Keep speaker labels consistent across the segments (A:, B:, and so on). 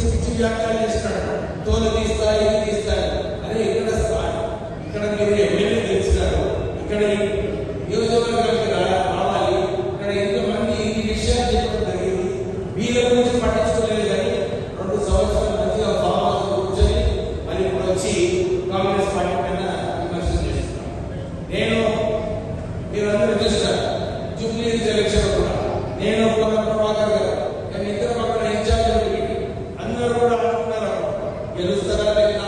A: పిచ్చి పిచ్చి వ్యాఖ్యలు చేస్తున్నాడు. తోలు తీస్తా ఇది తీస్తాడు. అరే ఇక్కడ మీరు ఎమ్మెల్యే గెలిచినారు, ఇక్కడ నియోజకవర్గానికి రావాలి, ఇక్కడ ఎంతమంది ఇన్ని విషయాలు చెప్పడం జరిగింది. వీళ్ళ గురించి పట్టించుకోలేదు. కానీ 2 సంవత్సరాల మంచిగా ఫామ్ హౌస్ కూర్చొని మరి ఇప్పుడు వచ్చి కాంగ్రెస్ పార్టీ పైన విమర్శలు చేస్తున్నాం. నేను మీరందరూ చూస్తారు జూబ్లీ ఎలక్షన్ కూడా నేను ప్రభాకర్ గారు కానీ ఇద్దరు పక్కన ఇన్ఛార్జ్ అందరూ కూడా అనుకున్నారు గెలుస్తారా లేదా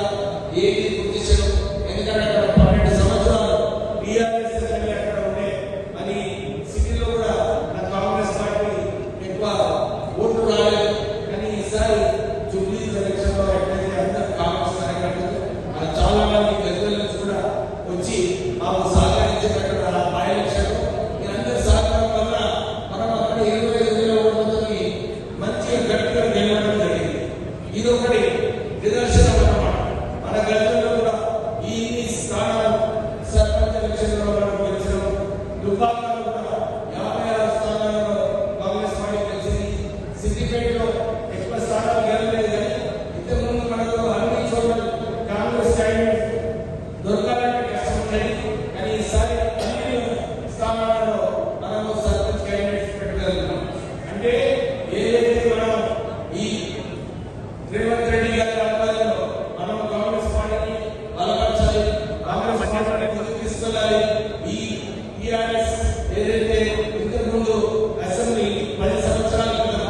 A: ఏది గుర్తించడం. ఎందుకంటే అక్కడ 12 సంవత్సరాలు టీఆర్ఎస్ అక్కడ ఉండే అని సిటీలో కూడా నా కాంగ్రెస్ పార్టీ ఎక్కువ ఓట్లు రాలేదు. కానీ ఈసారి జూబ్లీ ఎలక్షన్ లో ఎట్లయితే అందరూ కాంగ్రెస్ కార్యకర్తలు చాలా మంది పెద్దల నుంచి కూడా వచ్చి మాకు సహకరించేటట్టు ఆ ఎలక్షన్ అందరి సహకారం వల్ల మనం అక్కడ 25,000 ఓట్లతోని మంచిగా గట్టిగా గెలవడం జరిగింది. ఇది ఒకటి నిదర్శనం అన్నమాట. మన గతంలో కూడా ఈ స్థానాలు సర్పంచ్ ఎలక్షన్ లో మనం గెలిచినాం. దుబ్బాకలో కూడా 56 స్థానాల్లో కాంగ్రెస్ పార్టీ గెలిచింది. సిద్దిపేటలో ఎక్కువ స్థానాలు గెలవలేదు. కానీ ఇంతకుముందు మనకు అన్ని చోట్ల కాంగ్రెస్ క్యాండిడేట్ దొరకాలంటే కష్టం ఉండేది. కానీ ఈసారి అన్ని స్థానాలలో మనము సర్పంచ్ క్యాండిడేట్స్ పెట్టగలుగుతాం. అంటే ఏదైతే మనం ఈ రేవంత్ రెడ్డి గారి ఆధ్వర్యంలో మనం కాంగ్రెస్ పార్టీని బలపరచాలి, కాంగ్రెస్ పార్టీని ముందుకు తీసుకెళ్ళాలి. ఈ టీఆర్ఎస్ ఏదైతే ఇంతకుముందు అసెంబ్లీ 10 సంవత్సరాల క్రితం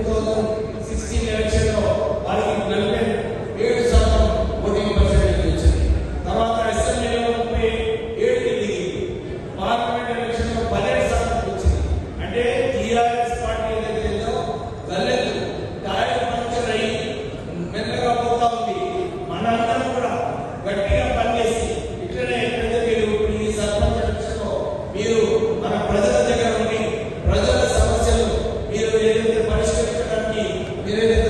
A: 2016 ఎలక్షన్ లో వారికి 47% ఓటింగ్ పర్సెంటేజ్ వచ్చింది. తర్వాత అసెంబ్లీలో 37కి దిగింది. పార్లమెంట్ ఎలక్షన్ లో 17% వచ్చింది. అంటే టీఆర్ఎస్ పార్టీ ఏదైతే వెళ్ళదు టైర్ పంక్చర్ అయ్యి మెల్లగా పోతా ఉంది. మనందరం కూడా గట్టిగా పనిచేసి ఇట్లనే ఈ సర్పంచ్ ఎలక్షన్ లో మీరు మన ప్రజల దగ్గర ఉండి ప్రజల సమస్యలు మీరు ఏదైతే పరిష్కరించడానికి మీరేదైతే